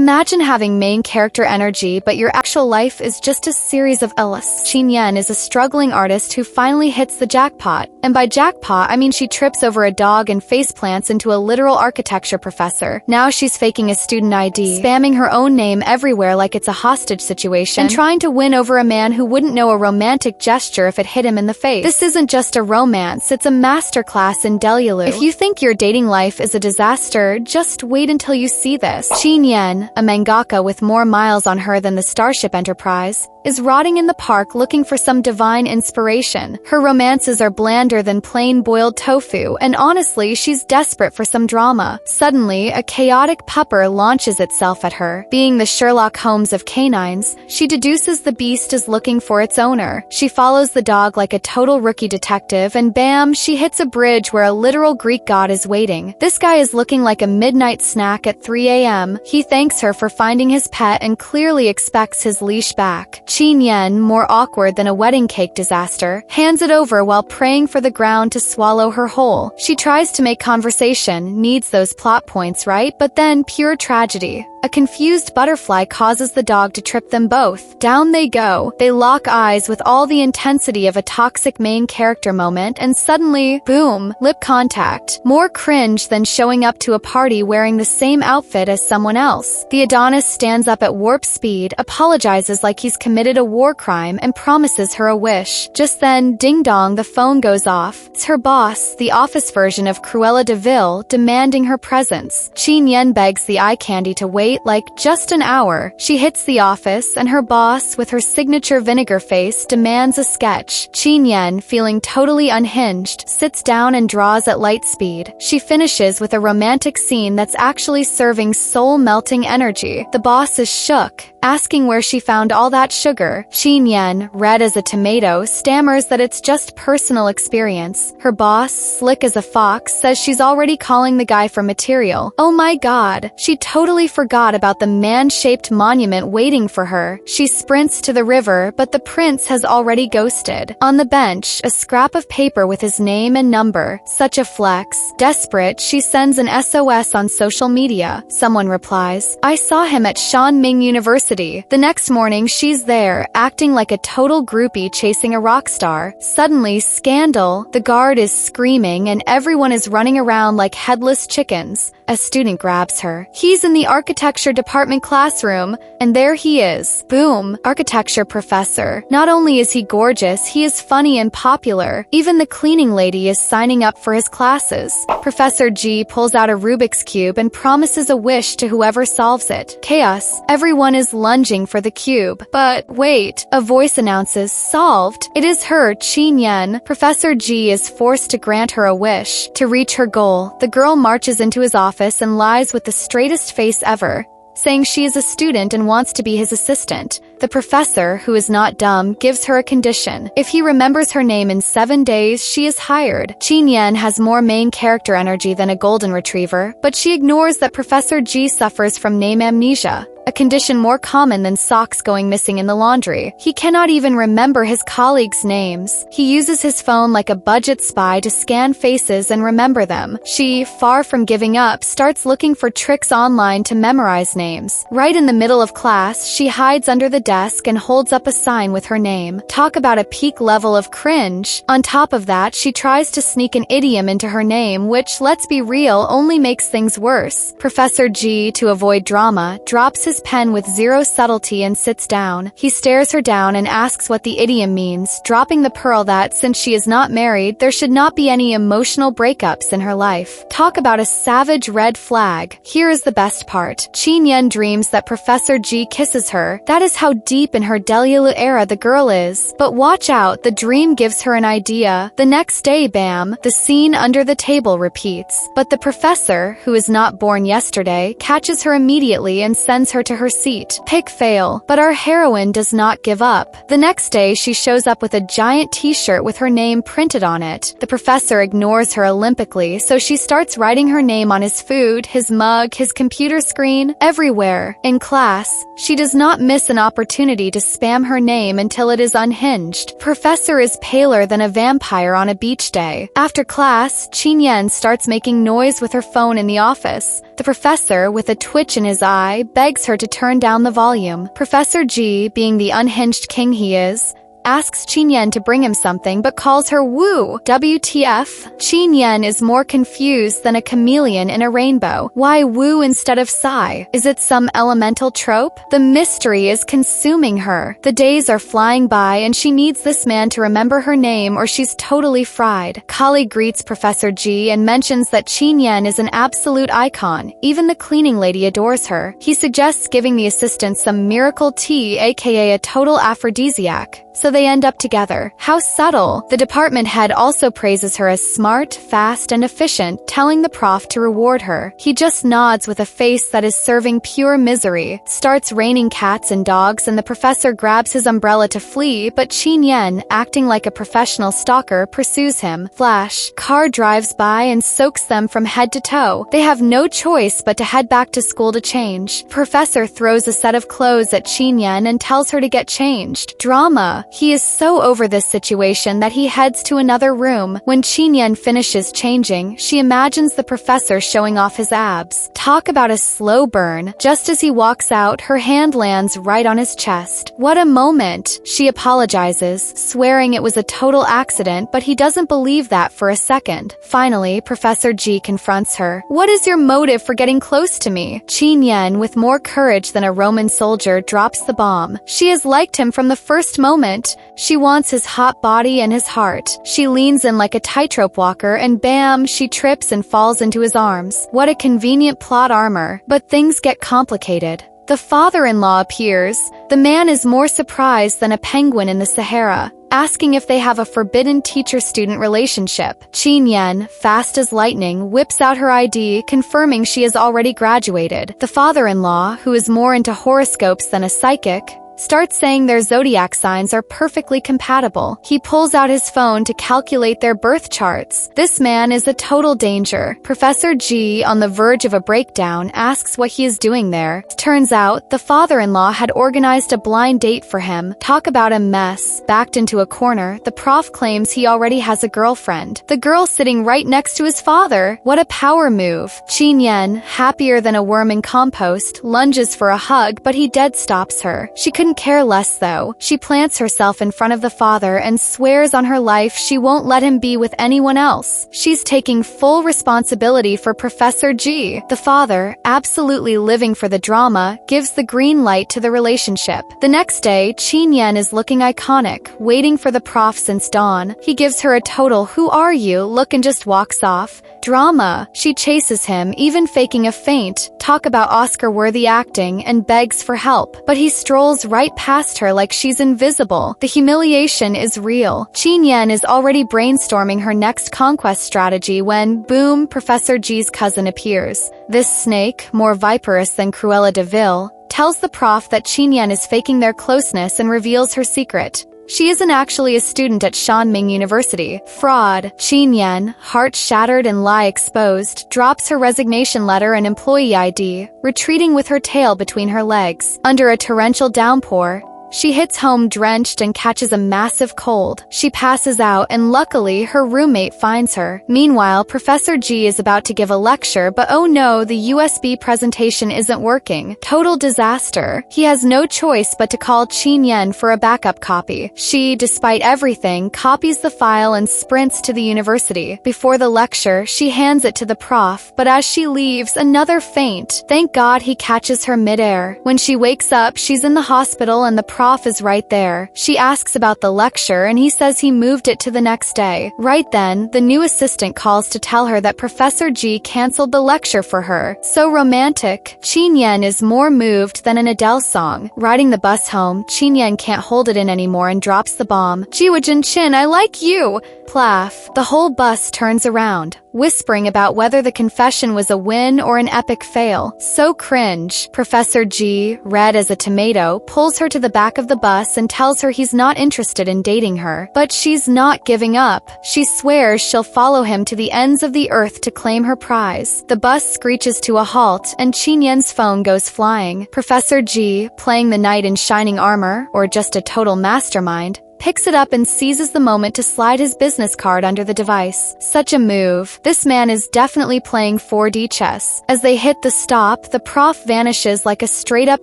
Imagine having main character energy, but your actual life is just a series of Ellis. Qin Yan is a struggling artist who finally hits the jackpot. And by jackpot, I mean she trips over a dog and faceplants into a literal architecture professor. Now she's faking a student ID, spamming her own name everywhere like it's a hostage situation, and trying to win over a man who wouldn't know a romantic gesture if it hit him in the face. This isn't just a romance, it's a masterclass in delulu. If you think your dating life is a disaster, just wait until you see this. Qin Yan, a mangaka with more miles on her than the Starship Enterprise, is rotting in the park looking for some divine inspiration. Her romances are blander than plain boiled tofu, and honestly, she's desperate for some drama. Suddenly, a chaotic pupper launches itself at her. Being the Sherlock Holmes of canines, she deduces the beast is looking for its owner. She follows the dog like a total rookie detective, and bam, she hits a bridge where a literal Greek god is waiting. This guy is looking like a midnight snack at 3 a.m. He thanks her for finding his pet and clearly expects his leash back. Qin Yan, more awkward than a wedding cake disaster, hands it over while praying for the ground to swallow her whole. She tries to make conversation, needs those plot points, right? But then, pure tragedy. A confused butterfly causes the dog to trip them both. Down they go. They lock eyes with all the intensity of a toxic main character moment, and suddenly, boom, lip contact. More cringe than showing up to a party wearing the same outfit as someone else. The Adonis stands up at warp speed, apologizes like he's committed a war crime, and promises her a wish. Just then, ding-dong, the phone goes off. It's her boss, the office version of Cruella de Vil, demanding her presence. Qin Yan begs the eye candy to wait like just an hour. She hits the office, and her boss, with her signature vinegar face, demands a sketch. Qin Yan, feeling totally unhinged, sits down and draws at light speed. She finishes with a romantic scene that's actually serving soul-melting energy. The boss is shook, asking where she found all that sugar. Qin Yan, red as a tomato, stammers that it's just personal experience. Her boss, slick as a fox, says she's already calling the guy for material. Oh my god, she totally forgot about the man-shaped monument waiting for her. She sprints to the river, but the prince has already ghosted. On the bench, a scrap of paper with his name and number. Such a flex. Desperate, she sends an SOS on social media. Someone replies, "I saw him at Shanming University." The next morning, she's there, acting like a total groupie chasing a rock star. Suddenly, scandal. The guard is screaming, and everyone is running around like headless chickens. A student grabs her. He's in the architecture department classroom, and there he is. Boom, architecture professor. Not only is he gorgeous, he is funny and popular. Even the cleaning lady is signing up for his classes. Professor G pulls out a Rubik's Cube and promises a wish to whoever solves it. Chaos. Everyone is lunging for the cube. But wait, a voice announces, solved. It is her, Qin Yan. Professor G is forced to grant her a wish. To reach her goal, the girl marches into his office and lies with the straightest face ever, saying she is a student and wants to be his assistant. The professor, who is not dumb, gives her a condition. If he remembers her name in 7 days, she is hired. Qin Yan has more main character energy than a golden retriever, but she ignores that Professor G suffers from name amnesia, a condition more common than socks going missing in the laundry. He cannot even remember his colleagues' names. He uses his phone like a budget spy to scan faces and remember them. She, far from giving up, starts looking for tricks online to memorize names. Right in the middle of class, she hides under the desk and holds up a sign with her name. Talk about a peak level of cringe. On top of that, she tries to sneak an idiom into her name, which, let's be real, only makes things worse. Professor G, to avoid drama, drops his pen with zero subtlety and sits down. He stares her down and asks what the idiom means, dropping the pearl that, since she is not married, there should not be any emotional breakups in her life. Talk about a savage red flag. Here is the best part. Qin Yan dreams that Professor G kisses her. That is how deep in her Delulu era the girl is. But watch out, the dream gives her an idea. The next day, bam, the scene under the table repeats. But the professor, who is not born yesterday, catches her immediately and sends her to her seat. Pick fail. But our heroine does not give up. The next day, she shows up with a giant t-shirt with her name printed on it. The professor ignores her olympically, so she starts writing her name on his food, his mug, his computer screen, everywhere. In class, she does not miss an opportunity to spam her name until it is unhinged. Professor is paler than a vampire on a beach day. After class, Qin Yan starts making noise with her phone in the office. The professor, with a twitch in his eye, begs her her to turn down the volume. Professor G, being the unhinged king he is, asks Qin to bring him something but calls her Woo. WTF? Qin is more confused than a chameleon in a rainbow. Why Woo instead of Psy? Is it some elemental trope? The mystery is consuming her. The days are flying by and she needs this man to remember her name or she's totally fried. Kali greets Professor G and mentions that Qin is an absolute icon. Even the cleaning lady adores her. He suggests giving the assistant some miracle tea, aka a total aphrodisiac. So they end up together. How subtle. The department head also praises her as smart, fast, and efficient, telling the prof to reward her. He just nods with a face that is serving pure misery. Starts raining cats and dogs and the professor grabs his umbrella to flee, but Qin, acting like a professional stalker, pursues him. Flash. Car drives by and soaks them from head to toe. They have no choice but to head back to school to change. Professor throws a set of clothes at Qin and tells her to get changed. Drama. He is so over this situation that he heads to another room. When Qin finishes changing, she imagines the professor showing off his abs. Talk about a slow burn. Just as he walks out, her hand lands right on his chest. What a moment. She apologizes, swearing it was a total accident, but he doesn't believe that for a second. Finally, Professor G confronts her. What is your motive for getting close to me? Qin, with more courage than a Roman soldier, drops the bomb. She has liked him from the first moment. She wants his hot body and his heart. She leans in like a tightrope walker and bam, she trips and falls into his arms. What a convenient plot armor. But things get complicated. The father-in-law appears. The man is more surprised than a penguin in the Sahara, asking if they have a forbidden teacher-student relationship. Qin, fast as lightning, whips out her ID, confirming she has already graduated. The father-in-law, who is more into horoscopes than a psychic, starts saying their zodiac signs are perfectly compatible. He pulls out his phone to calculate their birth charts. This man is a total danger. Professor G, on the verge of a breakdown, asks what he is doing there. Turns out, the father-in-law had organized a blind date for him. Talk about a mess. Backed into a corner, the prof claims he already has a girlfriend. The girl sitting right next to his father. What a power move. Qin, happier than a worm in compost, lunges for a hug, but he dead stops her. She couldn't care less though. She plants herself in front of the father and swears on her life she won't let him be with anyone else. She's taking full responsibility for Professor G. The father, absolutely living for the drama, gives the green light to the relationship. The next day, Qin is looking iconic, waiting for the prof since dawn. He gives her a total "who are you" look and just walks off. Drama. She chases him, even faking a faint. Talk about Oscar-worthy acting, and begs for help. But he strolls right past her like she's invisible. The humiliation is real. Qin is already brainstorming her next conquest strategy when, boom, Professor G's cousin appears. This snake, more viperous than Cruella de Vil, tells the prof that Qin is faking their closeness and reveals her secret. She isn't actually a student at Shanming University. Fraud. Qin, heart shattered and lie exposed, drops her resignation letter and employee ID, retreating with her tail between her legs. Under a torrential downpour, she hits home drenched and catches a massive cold. She passes out and luckily her roommate finds her. Meanwhile, Professor G is about to give a lecture, but oh no, the USB presentation isn't working. Total disaster. He has no choice but to call Qin for a backup copy. She, despite everything, copies the file and sprints to the university. Before the lecture, she hands it to the prof, but as she leaves, another faint. Thank God he catches her midair. When she wakes up, she's in the hospital and the prof is right there. She asks about the lecture and he says he moved it to the next day. Right then, the new assistant calls to tell her that Professor G canceled the lecture for her. So romantic. Qin is more moved than an Adele song. Riding the bus home, Qin can't hold it in anymore and drops the bomb. Jiwajin Chin, I like you! Plaff. The whole bus turns around, whispering about whether the confession was a win or an epic fail. So cringe. Professor G, red as a tomato, pulls her to the back of the bus and tells her he's not interested in dating her. But she's not giving up. She swears she'll follow him to the ends of the earth to claim her prize. The bus screeches to a halt and Qin's phone goes flying. Professor G, playing the knight in shining armor, or just a total mastermind, picks it up and seizes the moment to slide his business card under the device. Such a move. This man is definitely playing 4D chess. As they hit the stop, the prof vanishes like a straight-up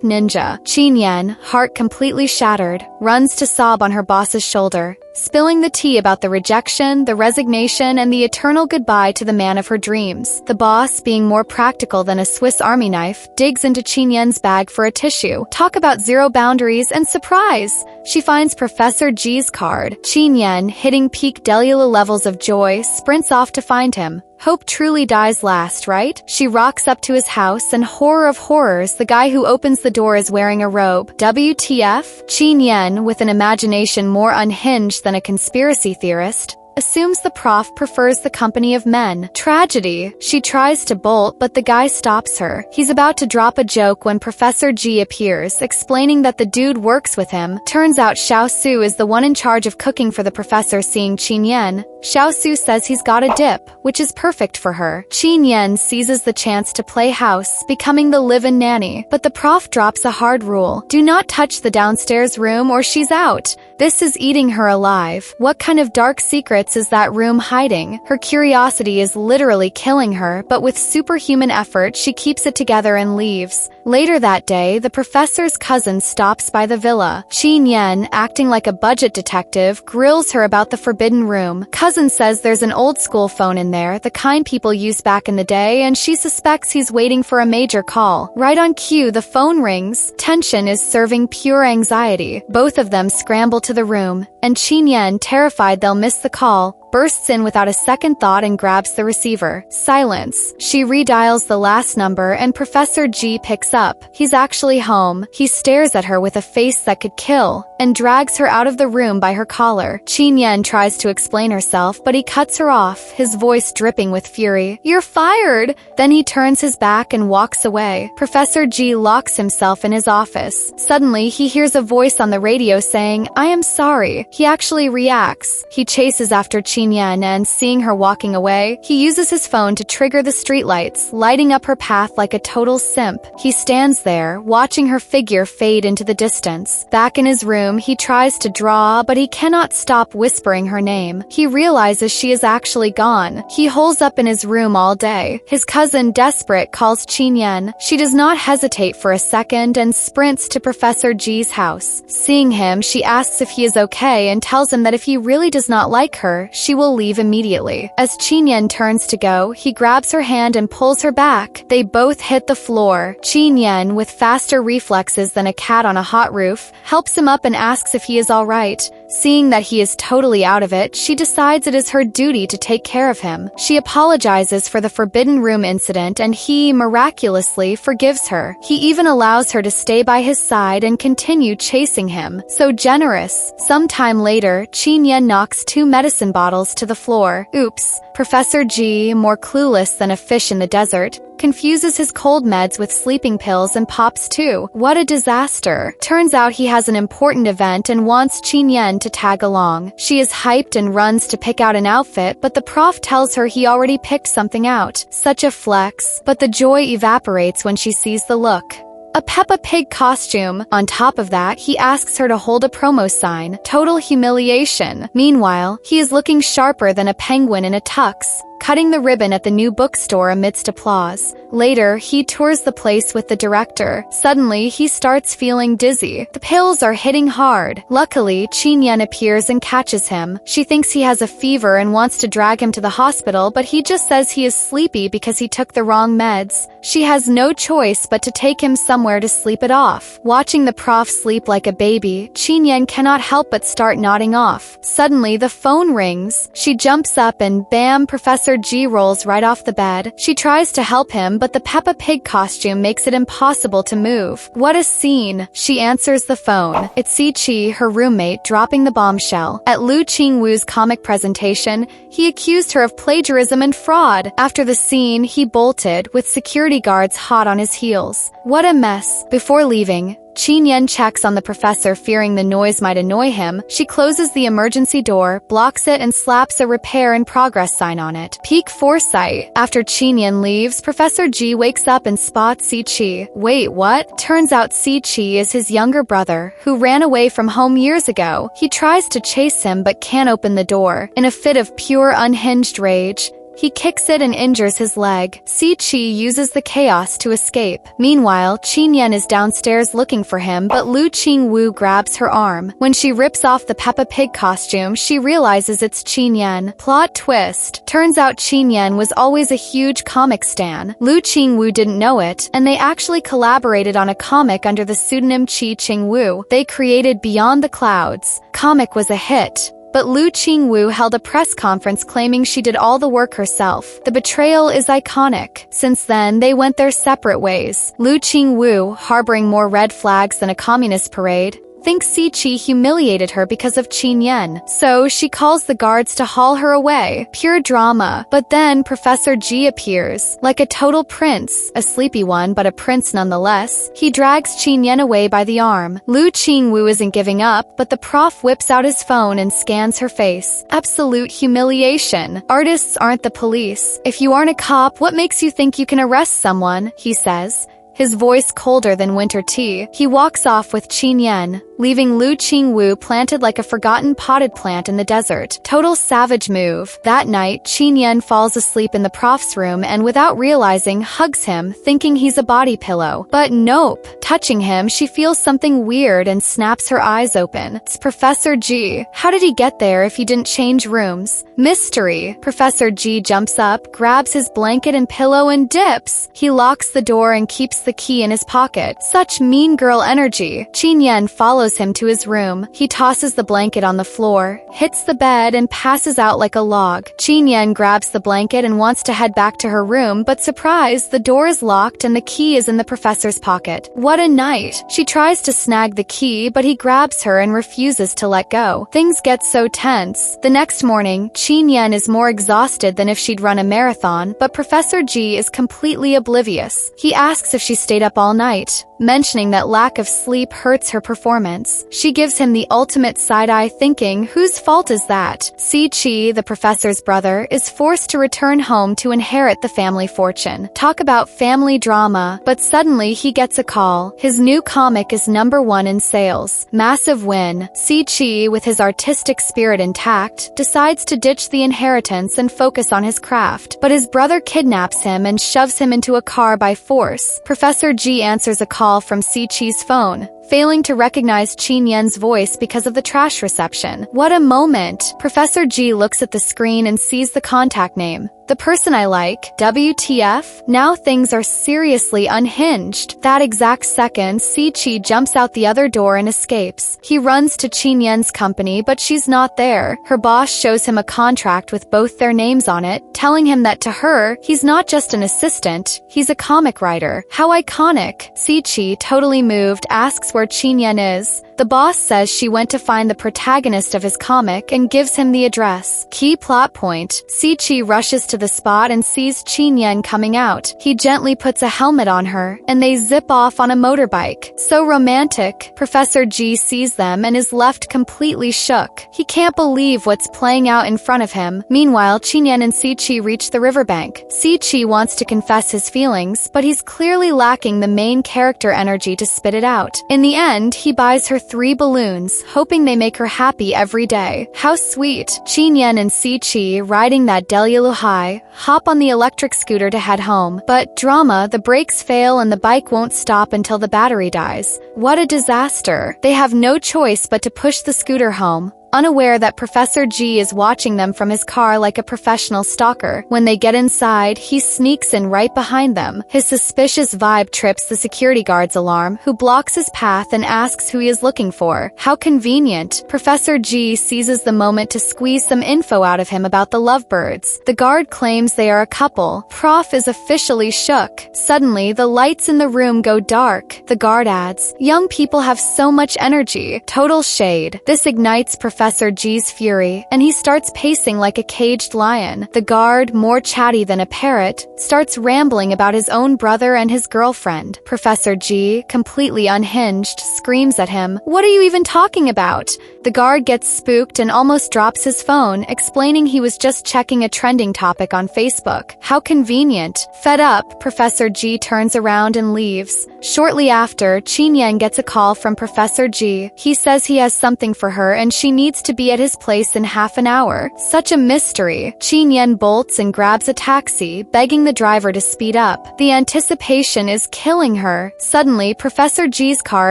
ninja. Qin, heart completely shattered, runs to sob on her boss's shoulder, spilling the tea about the rejection, the resignation, and the eternal goodbye to the man of her dreams. The boss, being more practical than a Swiss Army knife, digs into Qin's bag for a tissue. Talk about zero boundaries, and surprise! She finds Professor G's card. Qin, hitting peak Delula levels of joy, sprints off to find him. Hope truly dies last, right? She rocks up to his house, and horror of horrors, the guy who opens the door is wearing a robe. WTF? Qin, with an imagination more unhinged than a conspiracy theorist, assumes the prof prefers the company of men. Tragedy. She tries to bolt, but the guy stops her. He's about to drop a joke when Professor G appears, explaining that the dude works with him. Turns out Xiao Su is the one in charge of cooking for the professor. Seeing Qin, Xiao Su says he's got a dip, which is perfect for her. Qin seizes the chance to play house, becoming the live-in nanny. But the prof drops a hard rule. Do not touch the downstairs room or she's out. This is eating her alive. What kind of dark secrets is that room hiding? Her curiosity is literally killing her, but with superhuman effort, she keeps it together and leaves. Later that day, the professor's cousin stops by the villa. Qin, acting like a budget detective, grills her about the forbidden room. Cousin says there's an old-school phone in there, the kind people used back in the day, and she suspects he's waiting for a major call. Right on cue, the phone rings. Tension is serving pure anxiety. Both of them scramble to the room, and Qin, terrified they'll miss the call, bursts in without a second thought and grabs the receiver. Silence. She redials the last number and Professor G picks up. He's actually home. He stares at her with a face that could kill and drags her out of the room by her collar. Qin tries to explain herself, but he cuts her off, his voice dripping with fury. "You're fired!" Then he turns his back and walks away. Professor G locks himself in his office. Suddenly, he hears a voice on the radio saying, "I am sorry." He actually reacts. He chases after Qin, and seeing her walking away, he uses his phone to trigger the streetlights, lighting up her path like a total simp. He stands there, watching her figure fade into the distance. Back in his room, he tries to draw, but he cannot stop whispering her name. He realizes she is actually gone. He holes up in his room all day. His cousin, desperate, calls Qin. She does not hesitate for a second and sprints to Professor G's house. Seeing him, she asks if he is okay and tells him that if he really does not like her, she will leave immediately. As Qin turns to go, he grabs her hand and pulls her back. They both hit the floor. Qin, with faster reflexes than a cat on a hot roof, helps him up and asks if he is all right. Seeing that he is totally out of it, she decides it is her duty to take care of him. She apologizes for the forbidden room incident and he, miraculously, forgives her. He even allows her to stay by his side and continue chasing him. So generous. Sometime later, Qin knocks 2 medicine bottles to the floor. Oops. Professor G, more clueless than a fish in the desert, confuses his cold meds with sleeping pills and pops 2. What a disaster. Turns out he has an important event and wants Qin to tag along. She is hyped and runs to pick out an outfit, but the prof tells her he already picked something out. Such a flex, but the joy evaporates when she sees the look. A Peppa Pig costume. On top of that, he asks her to hold a promo sign. Total humiliation. Meanwhile, he is looking sharper than a penguin in a tux, cutting the ribbon at the new bookstore amidst applause. Later, he tours the place with the director. Suddenly, he starts feeling dizzy. The pills are hitting hard. Luckily, Qin appears and catches him. She thinks he has a fever and wants to drag him to the hospital, but he just says he is sleepy because he took the wrong meds. She has no choice but to take him somewhere to sleep it off. Watching the prof sleep like a baby, Qin cannot help but start nodding off. Suddenly, the phone rings. She jumps up and bam, Professor G rolls right off the bed. She tries to help him, but the Peppa Pig costume makes it impossible to move. What a scene. She answers the phone. It's Si Chi, her roommate, dropping the bombshell. At Lu Qingwu's comic presentation, he accused her of plagiarism and fraud. After the scene, he bolted, with security guards hot on his heels. What a mess. Before leaving, Yen checks on the professor, fearing the noise might annoy him. She closes the emergency door, blocks it, and slaps a repair in progress sign on it. Peak foresight. After Yen leaves, Professor G wakes up and spots Chi. Wait, what? Turns out Chi is his younger brother, who ran away from home years ago. He tries to chase him but can't open the door. In a fit of pure unhinged rage, he kicks it and injures his leg. Chi uses the chaos to escape. Meanwhile, Yen is downstairs looking for him, but Lu Qingwu grabs her arm. When she rips off the Peppa Pig costume, she realizes it's Yen. Plot twist. Turns out Yen was always a huge comic stan. Lu Qingwu didn't know it, and they actually collaborated on a comic under the pseudonym Chi Qingwu. They created Beyond the Clouds. Comic was a hit, but Lu Qingwu held a press conference claiming she did all the work herself. The betrayal is iconic. Since then, they went their separate ways. Lu Qingwu, harboring more red flags than a communist parade, thinks Chi humiliated her because of Yen. So she calls the guards to haul her away. Pure drama. But then Professor G appears. Like a total prince. A sleepy one, but a prince nonetheless. He drags Yen away by the arm. Lu Qingwu isn't giving up, but the prof whips out his phone and scans her face. Absolute humiliation. Artists aren't the police. If you aren't a cop, what makes you think you can arrest someone? He says, his voice colder than winter tea. He walks off with Yen, leaving Lu Qingwu planted like a forgotten potted plant in the desert. Total savage move. That night, Yen falls asleep in the prof's room and without realizing hugs him, thinking he's a body pillow. But nope. Touching him, she feels something weird and snaps her eyes open. It's Professor G. How did he get there if he didn't change rooms? Mystery. Professor G jumps up, grabs his blanket and pillow and dips. He locks the door and keeps the key in his pocket. Such mean girl energy. Yen follows him to his room. He tosses the blanket on the floor, hits the bed, and passes out like a log. Yen grabs the blanket and wants to head back to her room, but surprise, the door is locked and the key is in the professor's pocket. What a night. She tries to snag the key, but he grabs her and refuses to let go. Things get so tense. The next morning, Yen is more exhausted than if she'd run a marathon, but Professor G is completely oblivious. He asks if she stayed up all night, mentioning that lack of sleep hurts her performance. She gives him the ultimate side-eye, thinking, whose fault is that? Chi, the professor's brother, is forced to return home to inherit the family fortune. Talk about family drama. But suddenly he gets a call. His new comic is #1 in sales. Massive win. Chi, with his artistic spirit intact, decides to ditch the inheritance and focus on his craft. But his brother kidnaps him and shoves him into a car by force. Professor G answers a call from Chi's phone, failing to recognize Yen's voice because of the trash reception. What a moment! Professor G looks at the screen and sees the contact name. The person I like. WTF? Now things are seriously unhinged. That exact second, Chi jumps out the other door and escapes. He runs to Yen's company, but she's not there. Her boss shows him a contract with both their names on it, telling him that to her, he's not just an assistant, he's a comic writer. How iconic. Chi, totally moved, asks where Yen is. The boss says she went to find the protagonist of his comic and gives him the address. Key plot point. Chi rushes to the spot and sees Yen coming out. He gently puts a helmet on her, and they zip off on a motorbike. So romantic. Professor G sees them and is left completely shook. He can't believe what's playing out in front of him. Meanwhile, Yen and Chi reach the riverbank. Chi wants to confess his feelings, but he's clearly lacking the main character energy to spit it out. In the end, he buys her 3 balloons, hoping they make her happy every day. How sweet. Yen and Chi, riding that Delialu high, hop on the electric scooter to head home. But drama, the brakes fail and the bike won't stop until the battery dies. What a disaster. They have no choice but to push the scooter home, unaware that Professor G is watching them from his car like a professional stalker. When they get inside, he sneaks in right behind them. His suspicious vibe trips the security guard's alarm, who blocks his path and asks who he is looking for. How convenient. Professor G seizes the moment to squeeze some info out of him about the lovebirds. The guard claims they are a couple. Prof is officially shook. Suddenly, the lights in the room go dark. The guard adds, young people have so much energy. Total shade. This ignites Professor Professor G's fury, and he starts pacing like a caged lion. The guard, more chatty than a parrot, starts rambling about his own brother and his girlfriend. Professor G, completely unhinged, screams at him, "What are you even talking about?" The guard gets spooked and almost drops his phone, explaining he was just checking a trending topic on Facebook. How convenient. Fed up, Professor G turns around and leaves. Shortly after, Qin gets a call from Professor G. He says he has something for her and she needs to be at his place in half an hour. Such a mystery. Qin bolts and grabs a taxi, begging the driver to speed up. The anticipation is killing her. Suddenly, Professor G's car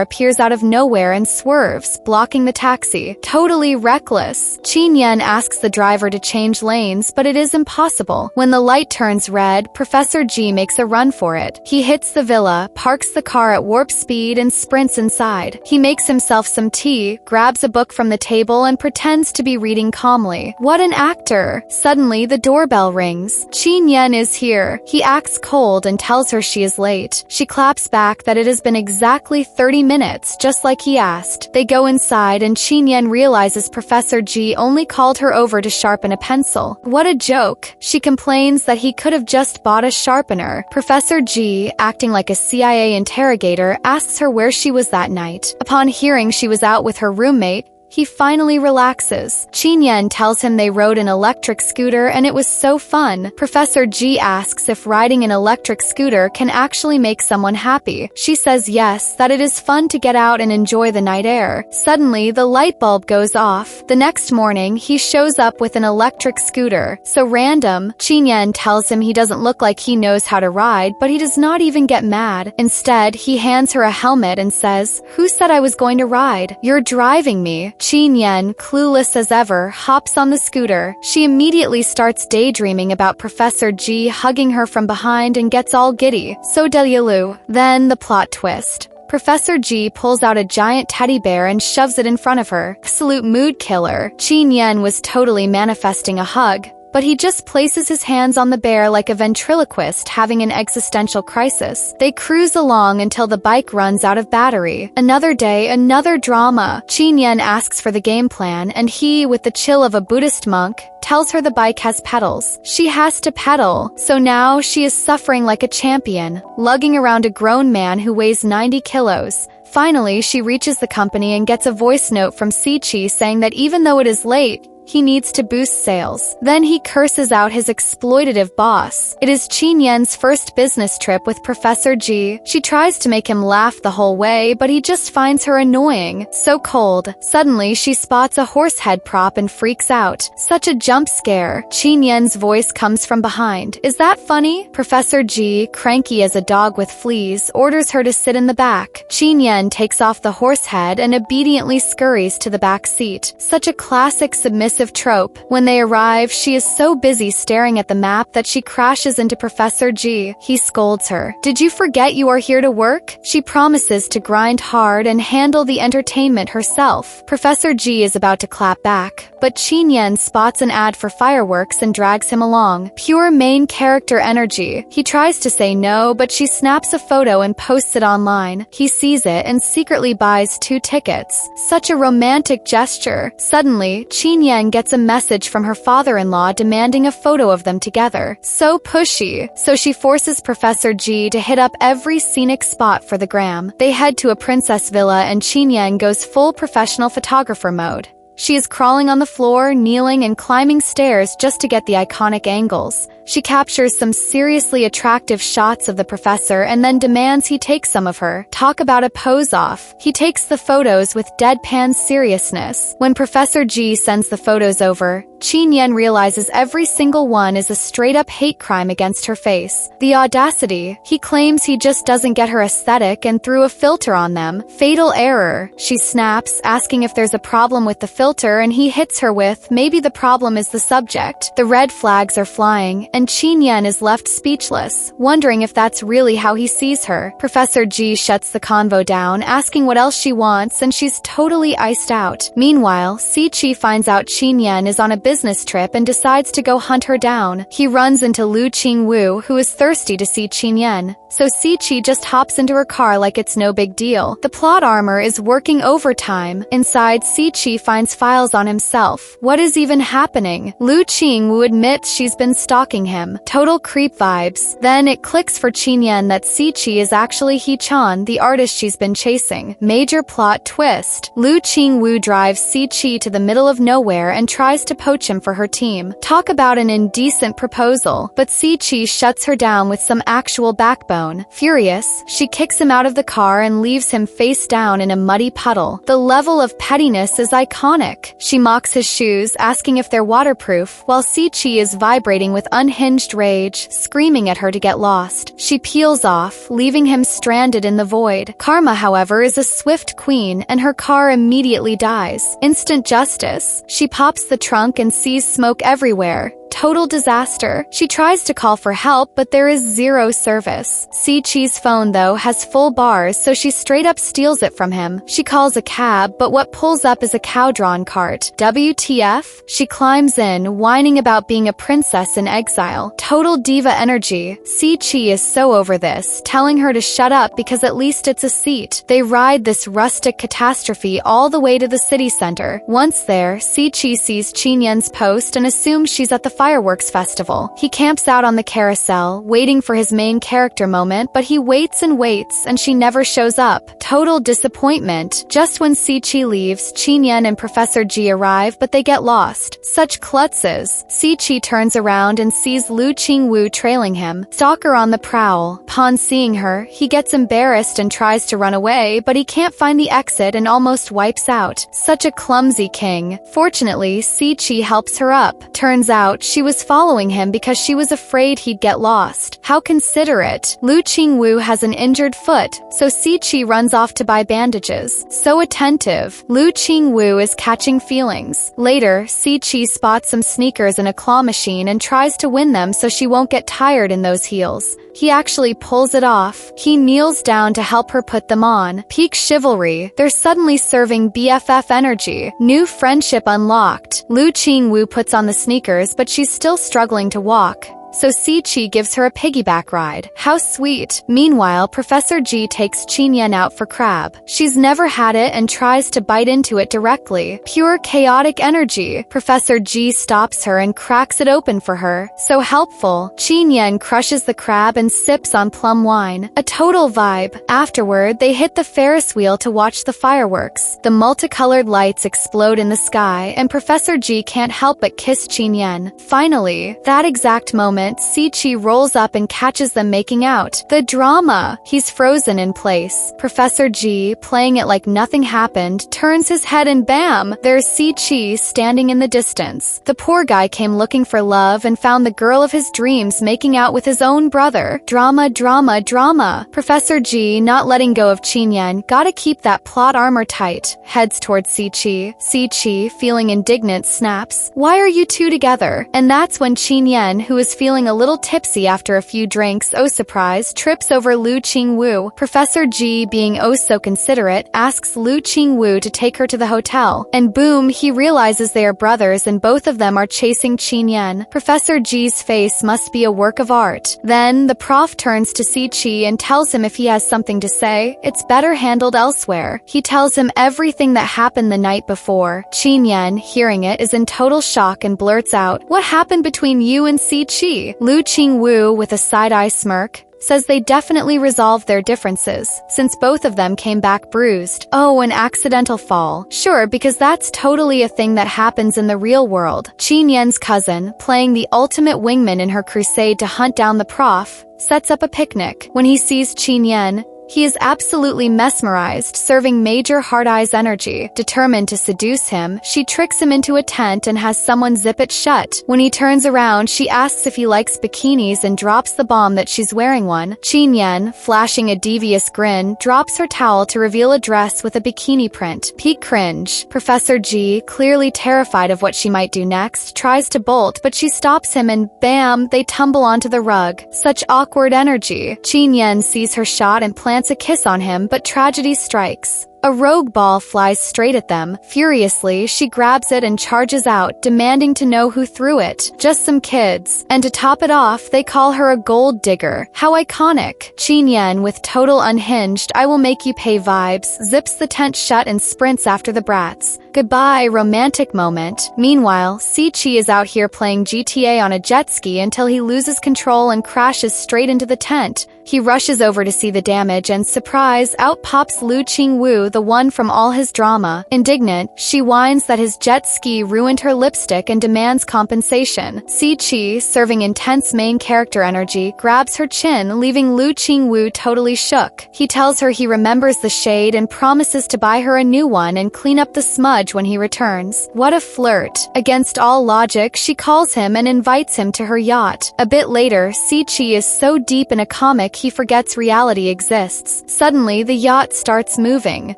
appears out of nowhere and swerves, blocking the taxi. Totally reckless. Qin asks the driver to change lanes, but it is impossible. When the light turns red, Professor G makes a run for it. He hits the villa, parks the car at warp speed and sprints inside. He makes himself some tea, grabs a book from the table and pretends to be reading calmly. What an actor! Suddenly, the doorbell rings. Qin is here. He acts cold and tells her she is late. She claps back that it has been exactly 30 minutes, just like he asked. They go inside and Qin realizes Professor G only called her over to sharpen a pencil. What a joke. She complains that he could have just bought a sharpener. Professor G, acting like a CIA interrogator, asks her where she was that night. Upon hearing she was out with her roommate, he finally relaxes. Qin tells him they rode an electric scooter and it was so fun. Professor G asks if riding an electric scooter can actually make someone happy. She says yes, that it is fun to get out and enjoy the night air. Suddenly, the light bulb goes off. The next morning, he shows up with an electric scooter. So random. Qin tells him he doesn't look like he knows how to ride, but he does not even get mad. Instead, he hands her a helmet and says, "Who said I was going to ride? You're driving me." Qin, clueless as ever, hops on the scooter. She immediately starts daydreaming about Professor G hugging her from behind and gets all giddy. So delulu. Then the plot twist. Professor G pulls out a giant teddy bear and shoves it in front of her. Absolute mood killer. Qin was totally manifesting a hug, but he just places his hands on the bear like a ventriloquist having an existential crisis. They cruise along until the bike runs out of battery. Another day, another drama. Qin asks for the game plan, and he, with the chill of a Buddhist monk, tells her the bike has pedals. She has to pedal, so now she is suffering like a champion, lugging around a grown man who weighs 90 kilos. Finally, she reaches the company and gets a voice note from Sichi saying that even though it is late, he needs to boost sales. Then he curses out his exploitative boss. It is Qin's first business trip with Professor G. She tries to make him laugh the whole way, but he just finds her annoying. So cold. Suddenly, she spots a horse head prop and freaks out. Such a jump scare. Qin's voice comes from behind. Is that funny? Professor G, cranky as a dog with fleas, orders her to sit in the back. Qin takes off the horse head and obediently scurries to the back seat. Such a classic submissive trope. When they arrive, she is so busy staring at the map that she crashes into Professor G. He scolds her. "Did you forget you are here to work?" She promises to grind hard and handle the entertainment herself. Professor G is about to clap back, but Qin spots an ad for fireworks and drags him along. Pure main character energy. He tries to say no, but she snaps a photo and posts it online. He sees it and secretly buys 2 tickets. Such a romantic gesture. Suddenly, Qin gets a message from her father-in-law demanding a photo of them together. So pushy. So she forces Professor G to hit up every scenic spot for the gram. They head to a princess villa and Qin goes full professional photographer mode. She is crawling on the floor, kneeling, and climbing stairs just to get the iconic angles. She captures some seriously attractive shots of the professor and then demands he take some of her. Talk about a pose-off. He takes the photos with deadpan seriousness. When Professor G sends the photos over, Qin realizes every single one is a straight-up hate crime against her face. The audacity. He claims he just doesn't get her aesthetic and threw a filter on them. Fatal error. She snaps, asking if there's a problem with the filter, and he hits her with, maybe the problem is the subject. The red flags are flying, and Qin is left speechless, wondering if that's really how he sees her. Professor G shuts the convo down, asking what else she wants, and she's totally iced out. Meanwhile, Sichi finds out Qin is on a business trip and decides to go hunt her down. He runs into Lu Qingwu, who is thirsty to see Qin. So Sichi just hops into her car like it's no big deal. The plot armor is working overtime. Inside, Sichi finds files on himself. What is even happening? Lu Qingwu admits she's been stalking him. Total creep vibes. Then it clicks for Qinyan that Siqi is actually He-chan, the artist she's been chasing. Major plot twist. Lu Qingwu drives Siqi to the middle of nowhere and tries to poach him for her team. Talk about an indecent proposal. But Siqi shuts her down with some actual backbone. Furious, she kicks him out of the car and leaves him face down in a muddy puddle. The level of pettiness is iconic. She mocks his shoes, asking if they're waterproof, while Siqi is vibrating with unhinged rage, screaming at her to get lost. She peels off, leaving him stranded in the void. Karma, however, is a swift queen, and her car immediately dies. Instant justice. She pops the trunk and sees smoke everywhere. Total disaster. She tries to call for help, but there is zero service. Siqi's phone, though, has full bars, so she straight up steals it from him. She calls a cab, but what pulls up is a cow-drawn cart. WTF? She climbs in, whining about being a princess in exile. Total diva energy. Siqi is so over this, telling her to shut up because at least it's a seat. They ride this rustic catastrophe all the way to the city center. Once there, Siqi sees Qinyan's post and assumes she's at the fireworks festival. He camps out on the carousel, waiting for his main character moment, but he waits and she never shows up. Total disappointment. Just when Siqi leaves, Qinyan and Professor G arrive, but they get lost. Such klutzes. Siqi turns around and sees Lu Qingwu trailing him. Stalker on the prowl. Upon seeing her, he gets embarrassed and tries to run away, but he can't find the exit and almost wipes out. Such a clumsy king. Fortunately, Siqi helps her up. Turns out, she was following him because she was afraid he'd get lost. How considerate. Lu Qingwu has an injured foot, so Siqi runs off to buy bandages. So attentive. Lu Qingwu is catching feelings. Later, Siqi spots some sneakers in a claw machine and tries to win them so she won't get tired in those heels. He actually pulls it off. He kneels down to help her put them on. Peak chivalry. They're suddenly serving BFF energy. New friendship unlocked. Lu Qingwu puts on the sneakers, but she's still struggling to walk. So Siqi gives her a piggyback ride. How sweet. Meanwhile, Professor G takes Qinyan out for crab. She's never had it and tries to bite into it directly. Pure chaotic energy. Professor G stops her and cracks it open for her. So helpful. Qinyan crushes the crab and sips on plum wine. A total vibe. Afterward, they hit the Ferris wheel to watch the fireworks. The multicolored lights explode in the sky, and Professor G can't help but kiss Qinyan. Finally, that exact moment, Siqi rolls up and catches them making out. The drama! He's frozen in place. Professor G, playing it like nothing happened, turns his head and bam! There's Siqi standing in the distance. The poor guy came looking for love and found the girl of his dreams making out with his own brother. Drama, drama, drama. Professor G, not letting go of Qinyan, gotta keep that plot armor tight. Heads towards Siqi. Siqi, feeling indignant, snaps, "Why are you two together?" And that's when Qinyan, who is feeling a little tipsy after a few drinks, oh surprise, trips over Lu Qingwu. Professor G, being oh so considerate, asks Lu Qingwu to take her to the hotel. And boom, he realizes they are brothers and both of them are chasing Qinyan. Professor G's face must be a work of art. Then, the prof turns to Siqi and tells him if he has something to say, it's better handled elsewhere. He tells him everything that happened the night before. Qinyan, hearing it, is in total shock and blurts out, "What happened between you and Siqi?" Lu Qingwu, with a side-eye smirk, says they definitely resolved their differences, since both of them came back bruised. Oh, an accidental fall. Sure, because that's totally a thing that happens in the real world. Qinyan's cousin, playing the ultimate wingman in her crusade to hunt down the prof, sets up a picnic. When he sees Qinyan, he is absolutely mesmerized, serving major hard eyes energy. Determined to seduce him, she tricks him into a tent and has someone zip it shut. When he turns around, she asks if he likes bikinis and drops the bomb that she's wearing one. Qinyan, flashing a devious grin, drops her towel to reveal a dress with a bikini print. Peak cringe. Professor G, clearly terrified of what she might do next, tries to bolt, but she stops him and bam, they tumble onto the rug. Such awkward energy. Qinyan sees her shot and plans a kiss on him, but tragedy strikes. A rogue ball flies straight at them. Furiously, she grabs it and charges out, demanding to know who threw it. Just some kids. And to top it off, they call her a gold digger. How iconic. Qinyan, with total unhinged, I will make you pay vibes, zips the tent shut and sprints after the brats. Goodbye, romantic moment. Meanwhile, Si-Chi is out here playing GTA on a jet ski until he loses control and crashes straight into the tent. He rushes over to see the damage and, surprise, out pops Lu Qingwu, the one from all his drama. Indignant, she whines that his jet ski ruined her lipstick and demands compensation. Si-Chi, serving intense main character energy, grabs her chin, leaving Lu Qingwu totally shook. He tells her he remembers the shade and promises to buy her a new one and clean up the smudge when he returns. What a flirt. Against all logic, she calls him and invites him to her yacht. A bit later, Si-Chi is so deep in a comic he forgets reality exists. Suddenly, the yacht starts moving.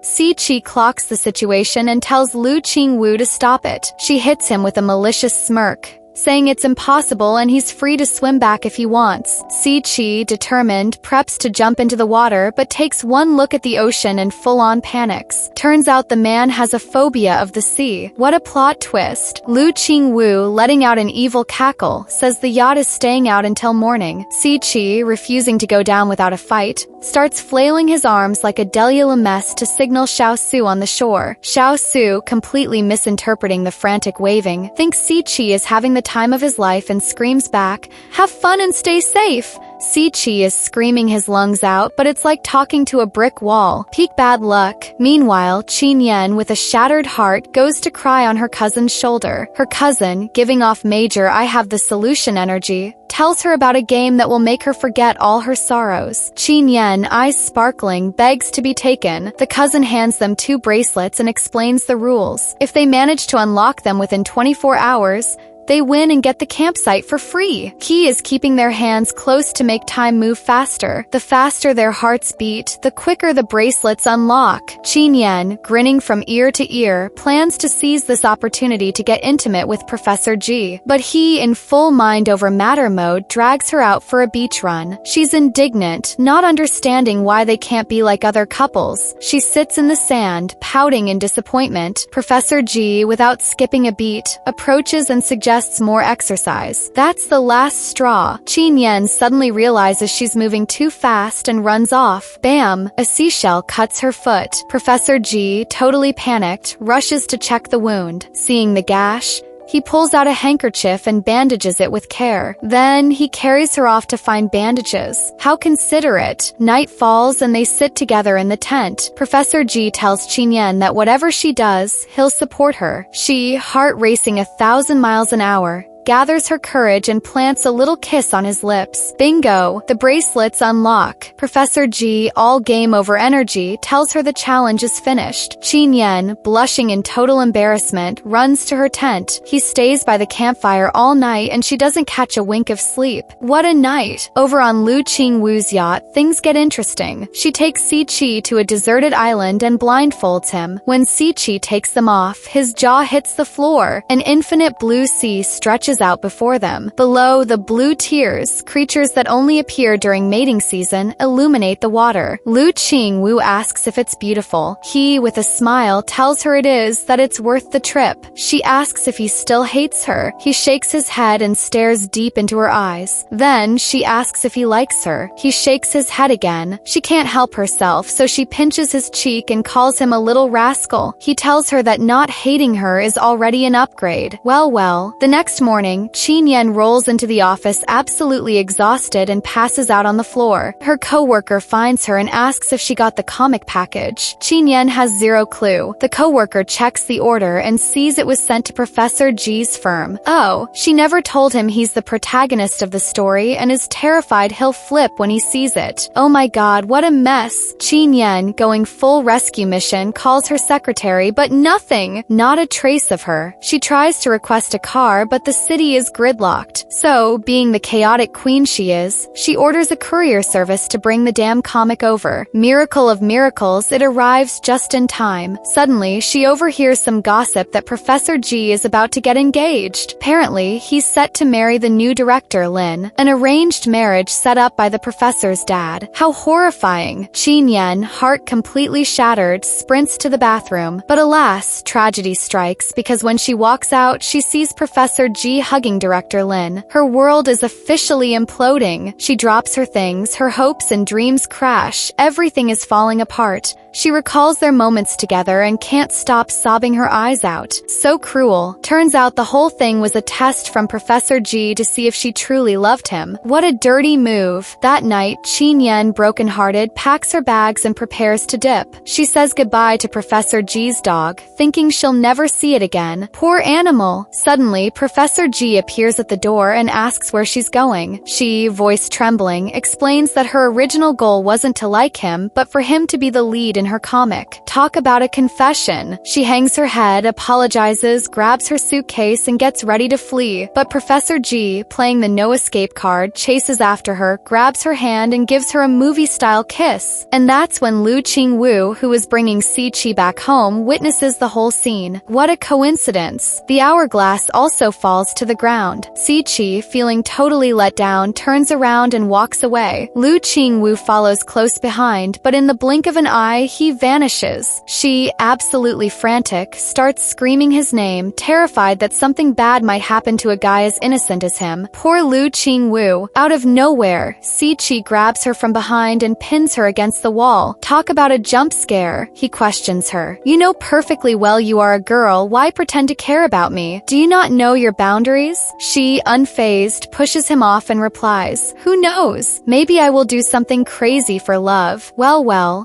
Si-Chi clocks the situation and tells Lu Qingwu to stop it. She hits him with a malicious smirk, saying it's impossible and he's free to swim back if he wants. Si-Chi, determined, preps to jump into the water but takes one look at the ocean and full-on panics. Turns out the man has a phobia of the sea. What a plot twist. Lu Qingwu, letting out an evil cackle, says the yacht is staying out until morning. Si-Chi, refusing to go down without a fight, starts flailing his arms like a Delia mess to signal Xiao Su on the shore. Xiao Su, completely misinterpreting the frantic waving, thinks Si-Chi is having the time of his life and screams back, "Have fun and stay safe!" Si-Chi is screaming his lungs out, but it's like talking to a brick wall. Peak bad luck. Meanwhile, Qin Yan, with a shattered heart, goes to cry on her cousin's shoulder. Her cousin, giving off major "I have the solution" energy, tells her about a game that will make her forget all her sorrows. Qin Yan, eyes sparkling, begs to be taken. The cousin hands them 2 bracelets and explains the rules. If they manage to unlock them within 24 hours, they win and get the campsite for free. Key is keeping their hands close to make time move faster. The faster their hearts beat, the quicker the bracelets unlock. Qin Yan, grinning from ear to ear, plans to seize this opportunity to get intimate with Professor G. But he, in full mind-over-matter mode, drags her out for a beach run. She's indignant, not understanding why they can't be like other couples. She sits in the sand, pouting in disappointment. Professor G, without skipping a beat, approaches and suggests more exercise. That's the last straw. Qin Yan suddenly realizes she's moving too fast and runs off. Bam! A seashell cuts her foot. Professor G, totally panicked, rushes to check the wound. Seeing the gash, he pulls out a handkerchief and bandages it with care. Then he carries her off to find bandages. How considerate. Night falls and they sit together in the tent. Professor G tells Qin Yan that whatever she does, he'll support her. She, heart racing 1,000 miles an hour, gathers her courage and plants a little kiss on his lips. Bingo! The bracelets unlock. Professor G, all game over energy, tells her the challenge is finished. Qin Yan, blushing in total embarrassment, runs to her tent. He stays by the campfire all night and she doesn't catch a wink of sleep. What a night! Over on Lu Qingwu's yacht, things get interesting. She takes Si-Chi to a deserted island and blindfolds him. When Si-Chi takes them off, his jaw hits the floor. An infinite blue sea stretches out before them. Below, the blue tears, creatures that only appear during mating season, illuminate the water. Lu Qingwu asks if it's beautiful. He, with a smile, tells her it is, that it's worth the trip. She asks if he still hates her. He shakes his head and stares deep into her eyes. Then, she asks if he likes her. He shakes his head again. She can't help herself, so she pinches his cheek and calls him a little rascal. He tells her that not hating her is already an upgrade. Well, the next morning, Qin Yan rolls into the office absolutely exhausted and passes out on the floor. Her coworker finds her and asks if she got the comic package. Qin Yan has zero clue. The coworker checks the order and sees it was sent to Professor G's firm. Oh, she never told him he's the protagonist of the story and is terrified he'll flip when he sees it. Oh my god, what a mess. Qin Yan, going full rescue mission, calls her secretary, but nothing. Not a trace of her. She tries to request a car, but the city is gridlocked. So, being the chaotic queen she is, she orders a courier service to bring the damn comic over. Miracle of miracles, it arrives just in time. Suddenly, she overhears some gossip that Professor G is about to get engaged. Apparently, he's set to marry the new director, Lin. An arranged marriage set up by the professor's dad. How horrifying. Qin Yan, heart completely shattered, sprints to the bathroom. But alas, tragedy strikes, because when she walks out, she sees Professor G Si hugging director Lin. Her world is officially imploding. She drops her things, her hopes and dreams crash. Everything is falling apart. She recalls their moments together and can't stop sobbing her eyes out. So cruel. Turns out the whole thing was a test from Professor G to see if she truly loved him. What a dirty move. That night, Qin Yan, brokenhearted, packs her bags and prepares to dip. She says goodbye to Professor G's dog, thinking she'll never see it again. Poor animal. Suddenly, Professor G appears at the door and asks where she's going. She, voice trembling, explains that her original goal wasn't to like him, but for him to be the lead in her comic. Talk about a confession. She hangs her head, apologizes, grabs her suitcase, and gets ready to flee. But Professor G, playing the no escape card, chases after her, grabs her hand, and gives her a movie-style kiss. And that's when Lu Qingwu, who is bringing Si Chi back home, witnesses the whole scene. What a coincidence. The hourglass also falls to the ground. Si Chi, feeling totally let down, turns around and walks away. Lu Qingwu follows close behind, but in the blink of an eye, he vanishes. She, absolutely frantic, starts screaming his name, terrified that something bad might happen to a guy as innocent as him. Poor Lu Qingwu. Out of nowhere, Si Chi grabs her from behind and pins her against the wall. Talk about a jump scare. He questions her. You know perfectly well you are a girl. Why pretend to care about me? Do you not know your boundaries? She, unfazed, pushes him off and replies, who knows? Maybe I will do something crazy for love. Well.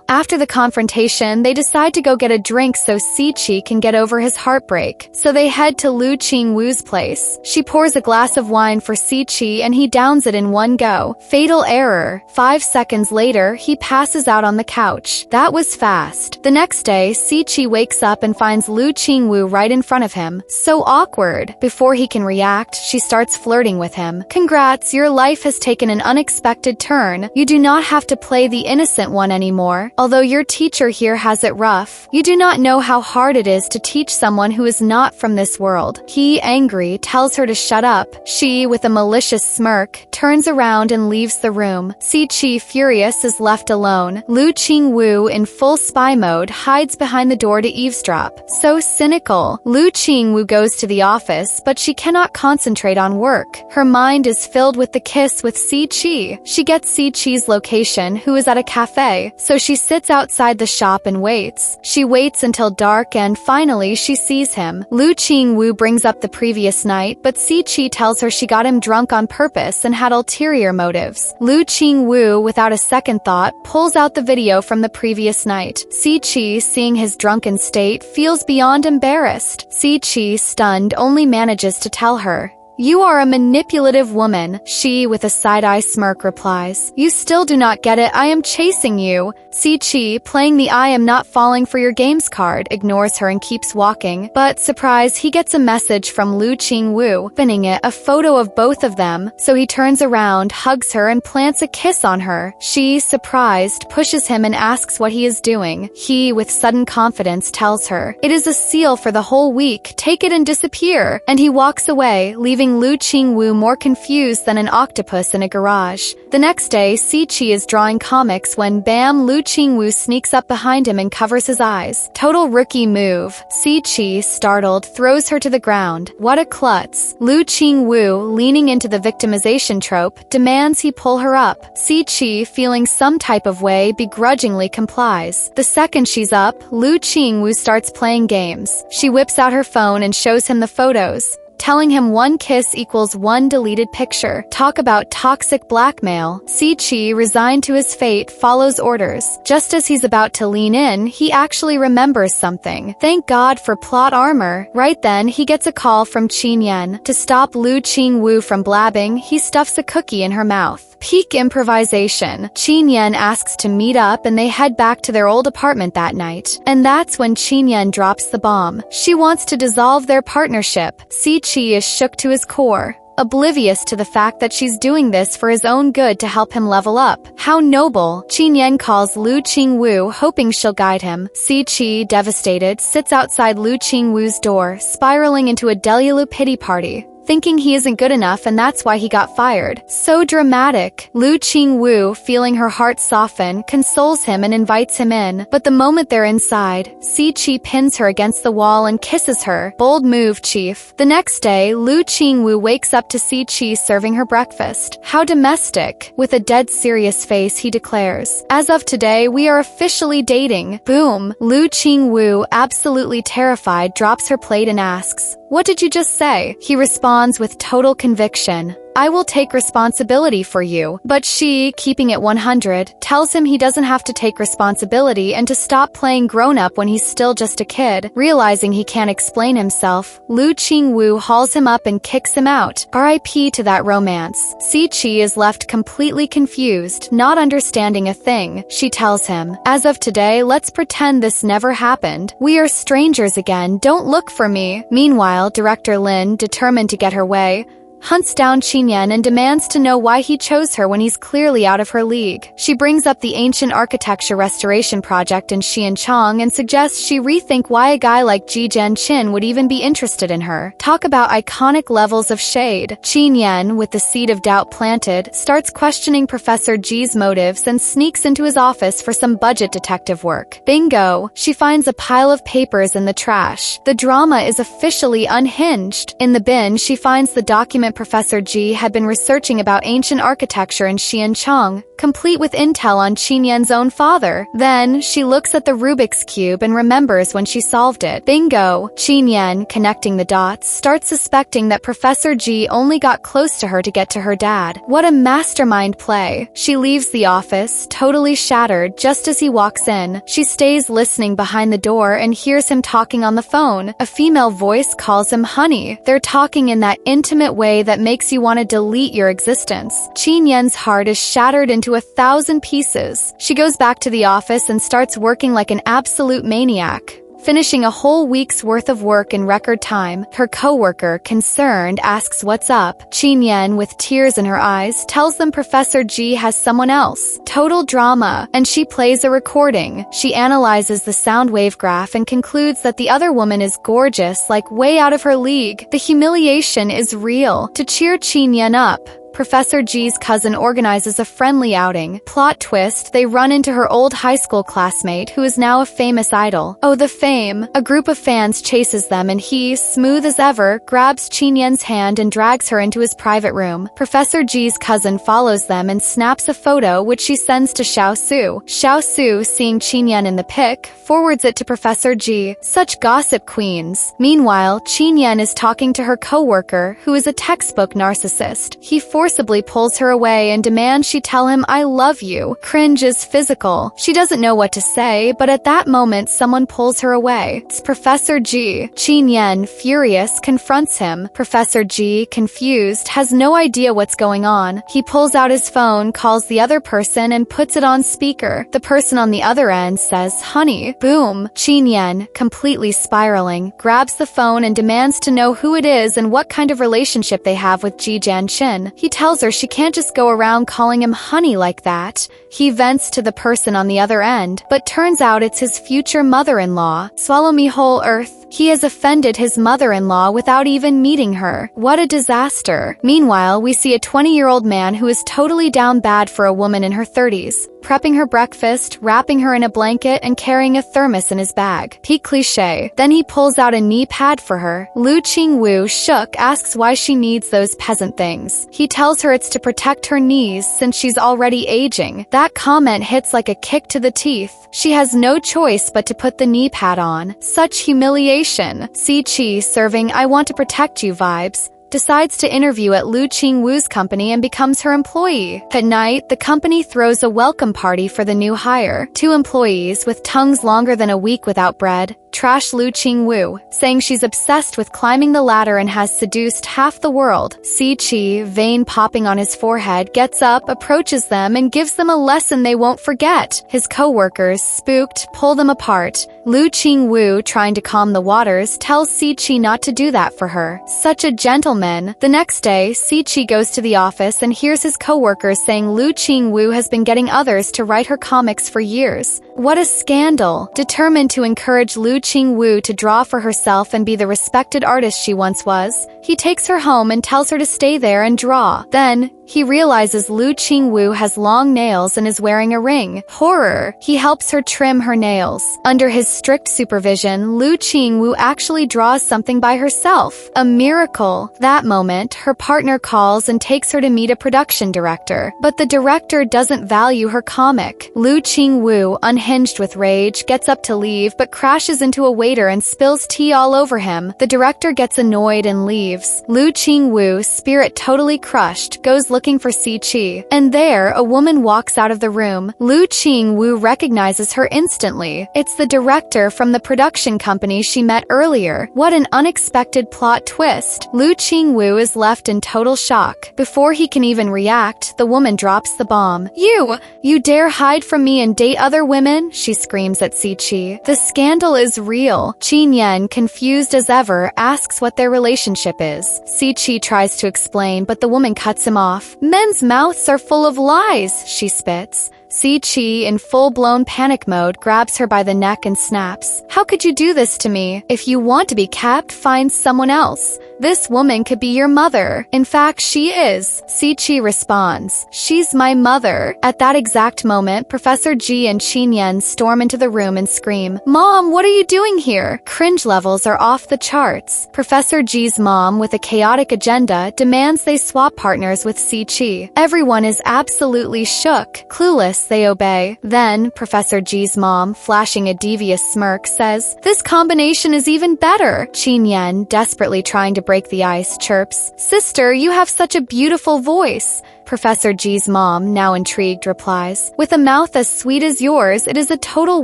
After the confrontation, they decide to go get a drink so Si Chi can get over his heartbreak. So they head to Lu Qingwu's place. She pours a glass of wine for Si Chi and he downs it in one go. Fatal error. 5 seconds later, he passes out on the couch. That was fast. The next day, Si Chi wakes up and finds Lu Qingwu right in front of him. So awkward. Before he can react, she starts flirting with him. Congrats, your life has taken an unexpected turn. You do not have to play the innocent one anymore. Although your teacher here has it rough, you do not know how hard it is to teach someone who is not from this world. He, angry, tells her to shut up. She, with a malicious smirk, turns around and leaves the room. Si Chi, furious, is left alone. Lu Qingwu, in full spy mode, hides behind the door to eavesdrop. So cynical. Lu Qingwu goes to the office, but she cannot concentrate on work. Her mind is filled with the kiss with Si Chi. She gets Si Chi's location, who is at a cafe, so she sits outside the shop and waits. She waits until dark and finally she sees him. Lu Qingwu brings up the previous night, but Si Chi tells her she got him drunk on purpose and had ulterior motives. Lu Qingwu, without a second thought, pulls out the video from the previous night. Si Chi, seeing his drunken state, feels beyond embarrassed. Si Chi, stunned, only manages to tell her, "You are a manipulative woman." She, with a side-eye smirk, replies, "You still do not get it. I am chasing you." Si Chi, playing the "I am not falling for your games" card, ignores her and keeps walking. But, surprise, he gets a message from Lu Qingwu, opening it, a photo of both of them. So he turns around, hugs her, and plants a kiss on her. She, surprised, pushes him and asks what he is doing. He, with sudden confidence, tells her, "It is a seal for the whole week. Take it and disappear." And he walks away, leaving Lu Qingwu more confused than an octopus in a garage. The next day, Si Chi is drawing comics when, bam, Lu Qingwu sneaks up behind him and covers his eyes. Total rookie move. Si Chi, startled, throws her to the ground. What a klutz. Lu Qingwu, leaning into the victimization trope, demands he pull her up. Si Chi, feeling some type of way, begrudgingly complies. The second she's up, Lu Qingwu starts playing games. She whips out her phone and shows him the photos, telling him one kiss equals one deleted picture. Talk about toxic blackmail. Si Chi, resigned to his fate, follows orders. Just as he's about to lean in, he actually remembers something. Thank God for plot armor. Right then, he gets a call from Qin Yan. To stop Lu Qingwu from blabbing, he stuffs a cookie in her mouth. Peak improvisation. Qin Yan asks to meet up and they head back to their old apartment that night. And that's when Qin Yan drops the bomb. She wants to dissolve their partnership. Si Chi is shook to his core, oblivious to the fact that she's doing this for his own good to help him level up. How noble. Qin Yan calls Lu Qingwu, hoping she'll guide him. Si Chi, devastated, sits outside Lu Qingwu's door, spiraling into a Delulu pity party. thinking he isn't good enough and that's why he got fired. So dramatic. Lu Qingwu, feeling her heart soften, consoles him and invites him in. But the moment they're inside, Si-Chi pins her against the wall and kisses her. Bold move, Chief. The next day, Lu Qingwu wakes up to Si-Chi serving her breakfast. How domestic. With a dead serious face, he declares, "As of today, we are officially dating." Boom. Lu Qingwu, absolutely terrified, drops her plate and asks, "What did you just say?" He responds with total conviction, "I will take responsibility for you." But she, keeping it 100, tells him he doesn't have to take responsibility and to stop playing grown-up when he's still just a kid. Realizing he can't explain himself, Lu Qingwu hauls him up and kicks him out. R.I.P. to that romance. Si-Chi is left completely confused, not understanding a thing. She tells him, "As of today, let's pretend this never happened. We are strangers again, don't look for me." Meanwhile, Director Lin, determined to get her way, hunts down Qinyan and demands to know why he chose her when he's clearly out of her league. She brings up the ancient architecture restoration project in Xianchang and suggests she rethink why a guy like Ji Jianqin would even be interested in her. Talk about iconic levels of shade. Qinyan, with the seed of doubt planted, starts questioning Professor Ji's motives and sneaks into his office for some budget detective work. Bingo! She finds a pile of papers in the trash. The drama is officially unhinged. In the bin, she finds the document Professor Ji had been researching about ancient architecture in Xianchang, complete with intel on Qinyan's own father. Then, she looks at the Rubik's Cube and remembers when she solved it. Bingo! Qinyan, connecting the dots, starts suspecting that Professor Ji only got close to her to get to her dad. What a mastermind play. She leaves the office, totally shattered, just as he walks in. She stays listening behind the door and hears him talking on the phone. A female voice calls him honey. They're talking in that intimate way that makes you want to delete your existence. Qinyan's heart is shattered into 1,000 pieces. She goes back to the office and starts working like an absolute maniac, finishing a whole week's worth of work in record time. Her coworker, concerned, asks what's up. Qinyan, with tears in her eyes, tells them Professor Ji has someone else. Total drama, and she plays a recording. She analyzes the sound wave graph and concludes that the other woman is gorgeous, like way out of her league. The humiliation is real. To cheer Qinyan up, Professor Ji's cousin organizes a friendly outing. Plot twist, they run into her old high school classmate who is now a famous idol. Oh, the fame! A group of fans chases them and he, smooth as ever, grabs Qinyan's hand and drags her into his private room. Professor Ji's cousin follows them and snaps a photo which she sends to Xiao Su. Xiao Su, seeing Qinyan in the pic, forwards it to Professor Ji. Such gossip queens. Meanwhile, Qinyan is talking to her coworker, who is a textbook narcissist. He forcibly pulls her away and demands she tell him "I love you." Cringe is physical. She doesn't know what to say, but at that moment someone pulls her away. It's Professor Ji. Qinyan, furious, confronts him. Professor Ji, confused, has no idea what's going on. He pulls out his phone, calls the other person, and puts it on speaker. The person on the other end says, "Honey." Boom. Qinyan, completely spiraling, grabs the phone and demands to know who it is and what kind of relationship they have with Ji Jianqin. He tells her she can't just go around calling him honey like that. He vents to the person on the other end, but turns out it's his future mother-in-law. Swallow me whole, Earth. He has offended his mother-in-law without even meeting her. What a disaster. Meanwhile, we see a 20-year-old man who is totally down bad for a woman in her 30s, prepping her breakfast, wrapping her in a blanket, and carrying a thermos in his bag. Peak cliché. Then he pulls out a knee pad for her. Lu Qingwu, shook, asks why she needs those peasant things. He tells her it's to protect her knees since she's already aging. That comment hits like a kick to the teeth. She has no choice but to put the knee pad on. Such humiliation. Si-Chi, serving "I want to protect you" vibes, decides to interview at Lu Qingwu's company and becomes her employee. At night, the company throws a welcome party for the new hire. 2 employees with tongues longer than a week without bread trash Lu Qingwu, saying she's obsessed with climbing the ladder and has seduced half the world. Si-Chi, vein popping on his forehead, gets up, approaches them, and gives them a lesson they won't forget. His co-workers, spooked, pull them apart. Lu Qingwu, trying to calm the waters, tells Si-Chi not to do that for her. Such a gentleman. The next day, Si-Chi goes to the office and hears his co-workers saying Lu Qingwu has been getting others to write her comics for years. What a scandal. Determined to encourage Lu Ching-woo to draw for herself and be the respected artist she once was. He takes her home and tells her to stay there and draw. Then, he realizes Lu Ching-woo has long nails and is wearing a ring. Horror! He helps her trim her nails. Under his strict supervision, Lu Ching-woo actually draws something by herself. A miracle. That moment, her partner calls and takes her to meet a production director. But the director doesn't value her comic. Lu Ching-woo, unhinged with rage, gets up to leave but crashes into a waiter and spills tea all over him. The director gets annoyed and leaves. Lu Ching-woo, spirit totally crushed, goes looking for Si-chi. And there, a woman walks out of the room. Lu Ching-woo recognizes her instantly. It's the director from the production company she met earlier. What an unexpected plot twist. Lu Ching-woo is left in total shock. Before he can even react, the woman drops the bomb. You dare hide from me and date other women? She screams at Si-chi. The scandal is real. Chin-yen, confused as ever, asks what their relationship is. Si-chi tries to explain, but the woman cuts him off. Men's mouths are full of lies, she spits. Si-chi, in full-blown panic mode, grabs her by the neck and snaps. How could you do this to me? If you want to be kept, find someone else. This woman could be your mother. In fact, she is. Si-chi responds. She's my mother. At that exact moment, Professor Ji and Chin-yen storm into the room and scream, Mom, what are you doing here? Cringe levels are off the charts. Professor Ji's mom, with a chaotic agenda, demands they swap partners with Si-chi. Everyone is absolutely shook. Clueless, they obey. Then, Professor Ji's mom, flashing a devious smirk, says, This combination is even better. Chin-yen, desperately trying to break the ice, chirps, Sister, you have such a beautiful voice. Professor Ji's mom, now intrigued, replies, With a mouth as sweet as yours, it is a total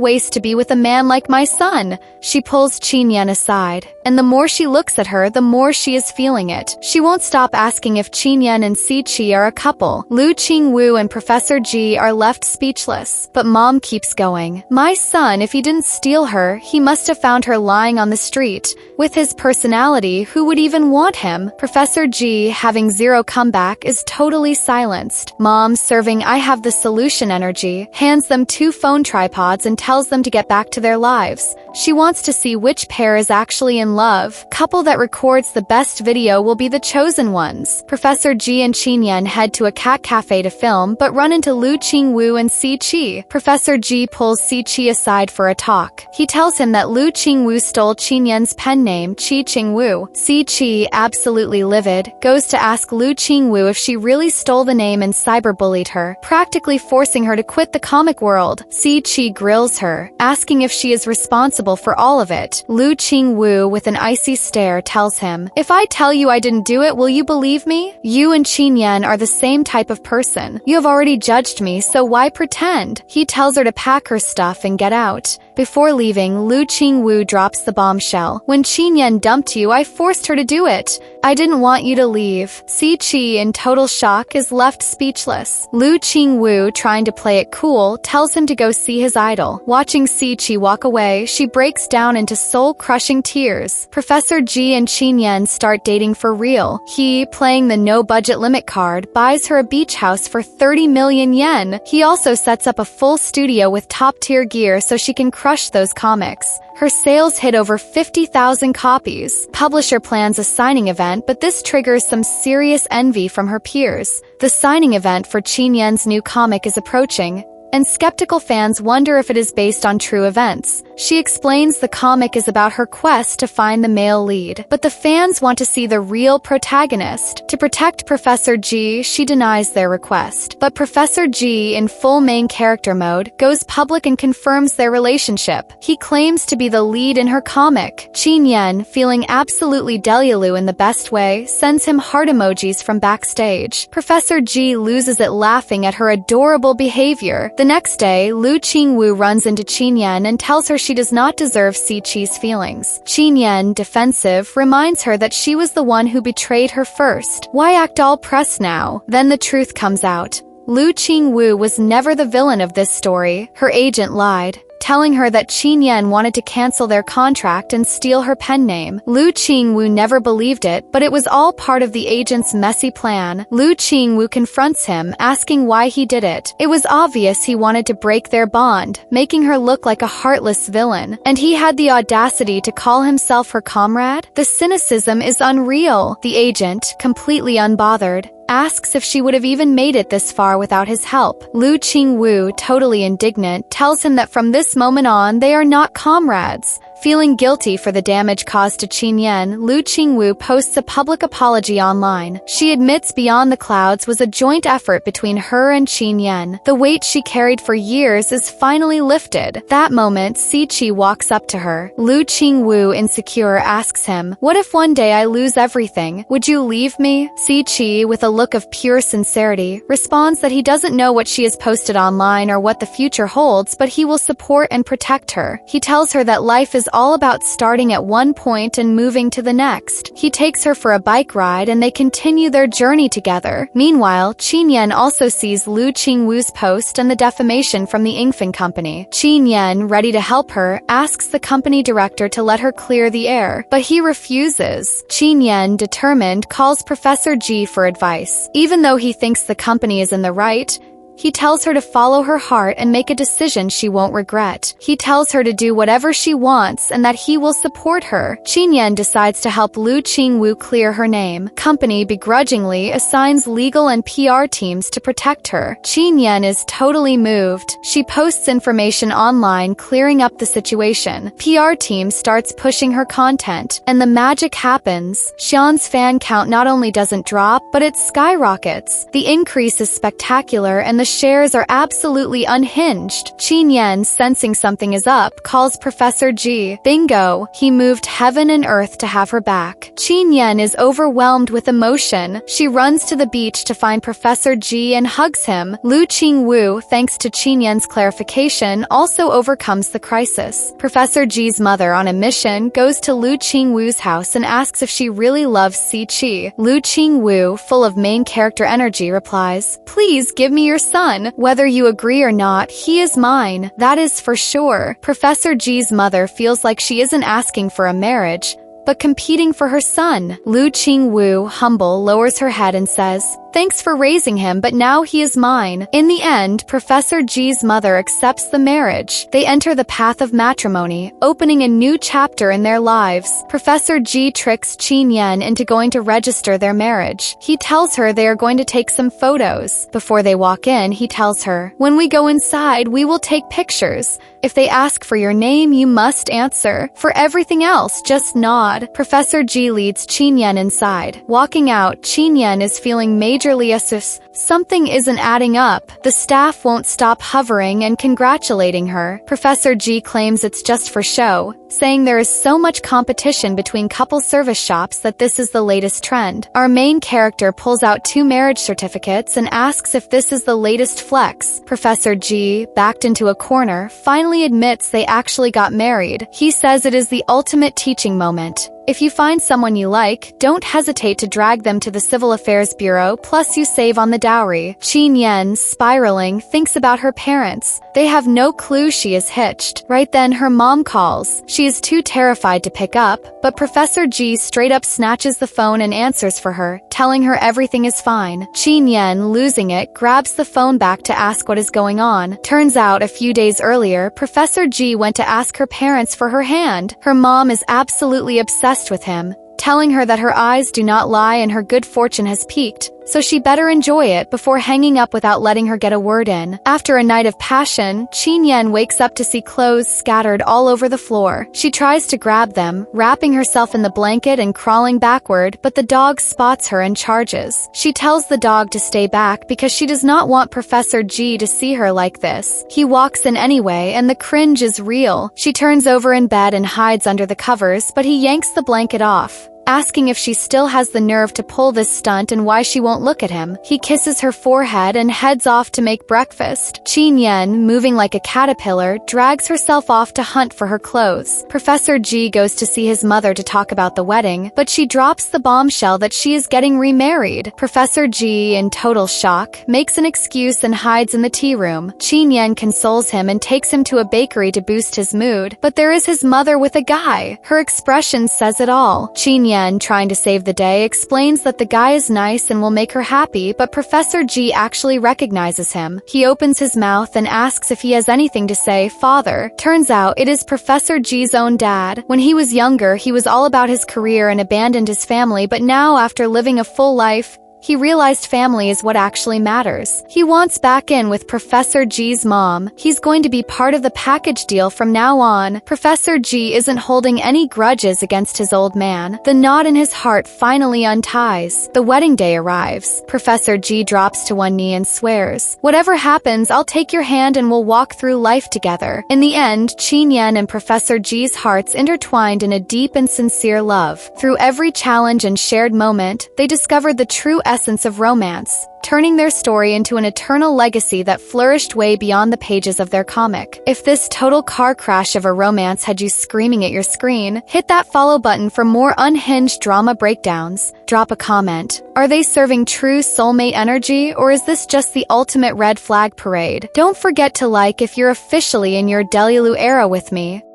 waste to be with a man like my son. She pulls Chin-yen aside, and the more she looks at her, the more she is feeling it. She won't stop asking if Chin-yen and Si-chi are a couple. Lu Ching-woo and Professor Ji are left speechless, but Mom keeps going. My son, if he didn't steal her, he must have found her lying on the street. With his personality, who would even want him? Professor Ji, having zero comeback, is totally silenced. Mom, serving I have the solution energy, hands them 2 phone tripods and tells them to get back to their lives. She wants to see which pair is actually in love. Couple that records the best video will be the chosen ones. Professor Ji and Chin-yen head to a cat cafe to film, but run into Lu Ching-woo and Si-chi. Professor Ji pulls Si-chi aside for a talk. He tells him that Lu Ching-woo stole Chin-yen's pen name, Chi Ching-woo. Si-chi, absolutely livid, goes to ask Lu Ching-woo if she really stole the name and cyberbullied her, practically forcing her to quit the comic world. Si-chi grills her, asking if she is responsible for all of it. Lu Ching-woo, with an icy stare, tells him, If I tell you I didn't do it, will you believe me? You and Chin-yen are the same type of person. You have already judged me, so why pretend? He tells her to pack her stuff and get out. Before leaving, Lu Ching-woo drops the bombshell. When Chin-yen dumped you, I forced her to do it. I didn't want you to leave. Si-chi, in total shock, is left speechless. Lu Ching-woo, trying to play it cool, tells him to go see his idol. Watching Si-chi walk away, she breaks down into soul-crushing tears. Professor Ji and Chin-yen start dating for real. He, playing the no-budget limit card, buys her a beach house for 30 million yen. He also sets up a full studio with top-tier gear so she can crush those comics. Her sales hit over 50,000 copies. Publisher plans a signing event, but this triggers some serious envy from her peers. The signing event for Chin-yen's new comic is approaching, and skeptical fans wonder if it is based on true events. She explains the comic is about her quest to find the male lead, but the fans want to see the real protagonist. To protect Professor Ji, she denies their request. But Professor Ji, in full main character mode, goes public and confirms their relationship. He claims to be the lead in her comic. Chin-yen, feeling absolutely delulu in the best way, sends him heart emojis from backstage. Professor Ji loses it laughing at her adorable behavior. The next day, Lu Ching-woo runs into Chin-yen and tells her she does not deserve Si-chi's feelings. Chin-yen, defensive, reminds her that she was the one who betrayed her first. Why act all pressed now? Then the truth comes out. Lu Ching-woo was never the villain of this story. Her agent lied. telling her that Qin Yan wanted to cancel their contract and steal her pen name. Lu Qingwu never believed it, but it was all part of the agent's messy plan. Lu Qingwu confronts him, asking why he did it. It was obvious he wanted to break their bond, making her look like a heartless villain. And he had the audacity to call himself her comrade? The cynicism is unreal. The agent, completely unbothered, asks if she would have even made it this far without his help. Lu Qingwu, totally indignant, tells him that from this moment on, they are not comrades. Feeling guilty for the damage caused to Qin Yan, Lu Qingwu posts a public apology online. She admits Beyond the Clouds was a joint effort between her and Qin Yan. The weight she carried for years is finally lifted. That moment, Si-Chi walks up to her. Lu Qingwu, insecure, asks him, "What if one day I lose everything? Would you leave me?" Si-Chi, with a look of pure sincerity, responds that he doesn't know what she has posted online or what the future holds, but he will support and protect her. He tells her that life is all about starting at one point and moving to the next. He takes her for a bike ride and they continue their journey together. Meanwhile, Qin Yan also sees Lu Qingwu's post and the defamation from the Ingfen company. Qin Yan, ready to help her, asks the company director to let her clear the air, but he refuses. Qin Yan, determined, calls Professor G for advice. Even though he thinks the company is in the right, he tells her to follow her heart and make a decision she won't regret. He tells her to do whatever she wants and that he will support her. Qin Yan decides to help Lu Qingwu clear her name. Company begrudgingly assigns legal and PR teams to protect her. Qin Yan is totally moved. She posts information online clearing up the situation. PR team starts pushing her content, and the magic happens. Xian's fan count not only doesn't drop, but it skyrockets. The increase is spectacular and the shares are absolutely unhinged. Qin Yan, sensing something is up, calls Professor G. Bingo! He moved heaven and earth to have her back. Qin Yan is overwhelmed with emotion. She runs to the beach to find Professor G and hugs him. Lu Qingwu, thanks to Qin Yan's clarification, also overcomes the crisis. Professor G's mother, on a mission, goes to Lu Qingwu's house and asks if she really loves Si-Chi. Lu Qingwu, full of main character energy, replies, "Please give me your son. Whether you agree or not, he is mine. That is for sure." Professor G's mother feels like she isn't asking for a marriage, but competing for her son. Lu Qingwu, humble, lowers her head and says, "Thanks for raising him, but now he is mine." In the end, Professor G's mother accepts the marriage. They enter the path of matrimony, opening a new chapter in their lives. Professor G tricks Qin Yan into going to register their marriage. He tells her they are going to take some photos. Before they walk in, he tells her, "When we go inside, we will take pictures. If they ask for your name, you must answer. For everything else, just nod." Professor G leads Qin Yan inside. Walking out, Qin Yan is feeling majorly anxious. Something isn't adding up. The staff won't stop hovering and congratulating her. Professor G claims it's just for show, saying there is so much competition between couple service shops that this is the latest trend. Our main character pulls out 2 marriage certificates and asks if this is the latest flex. Professor G, backed into a corner, finally admits they actually got married. He says it is the ultimate teaching moment. If you find someone you like, don't hesitate to drag them to the Civil Affairs Bureau, plus you save on the dowry. Qin Yan, spiraling, thinks about her parents. They have no clue she is hitched. Right then, her mom calls. She is too terrified to pick up, but Professor G straight up snatches the phone and answers for her, telling her everything is fine. Qin Yan, losing it, grabs the phone back to ask what is going on. Turns out, a few days earlier, Professor G went to ask her parents for her hand. Her mom is absolutely obsessed with him, telling her that her eyes do not lie and her good fortune has peaked, so she better enjoy it before hanging up without letting her get a word in. After a night of passion, Qin Yan wakes up to see clothes scattered all over the floor. She tries to grab them, wrapping herself in the blanket and crawling backward, but the dog spots her and charges. She tells the dog to stay back because she does not want Professor G to see her like this. He walks in anyway, and the cringe is real. She turns over in bed and hides under the covers, but he yanks the blanket off. asking if she still has the nerve to pull this stunt and why she won't look at him. He kisses her forehead and heads off to make breakfast. Qin Yan, moving like a caterpillar, drags herself off to hunt for her clothes. Professor G goes to see his mother to talk about the wedding, but she drops the bombshell that she is getting remarried. Professor G, in total shock, makes an excuse and hides in the tea room. Qin Yan consoles him and takes him to a bakery to boost his mood, but there is his mother with a guy. Her expression says it all. Qin Yan, trying to save the day, explains that the guy is nice and will make her happy, but Professor G actually recognizes him. He opens his mouth and asks if he has anything to say. Father. Turns out it is Professor G's own dad. When he was younger, he was all about his career and abandoned his family, but now, after living a full life, he realized family is what actually matters. He wants back in with Professor G's mom. He's going to be part of the package deal from now on. Professor G isn't holding any grudges against his old man. The knot in his heart finally unties. The wedding day arrives. Professor G drops to one knee and swears, "Whatever happens, I'll take your hand and we'll walk through life together." In the end, Qin Yan and Professor G's hearts intertwined in a deep and sincere love. Through every challenge and shared moment, they discovered the true essence of romance, turning their story into an eternal legacy that flourished way beyond the pages of their comic. If this total car crash of a romance had you screaming at your screen, hit that follow button for more unhinged drama breakdowns. Drop a comment. Are they serving true soulmate energy, or is this just the ultimate red flag parade? Don't forget to like if you're officially in your Delulu era with me.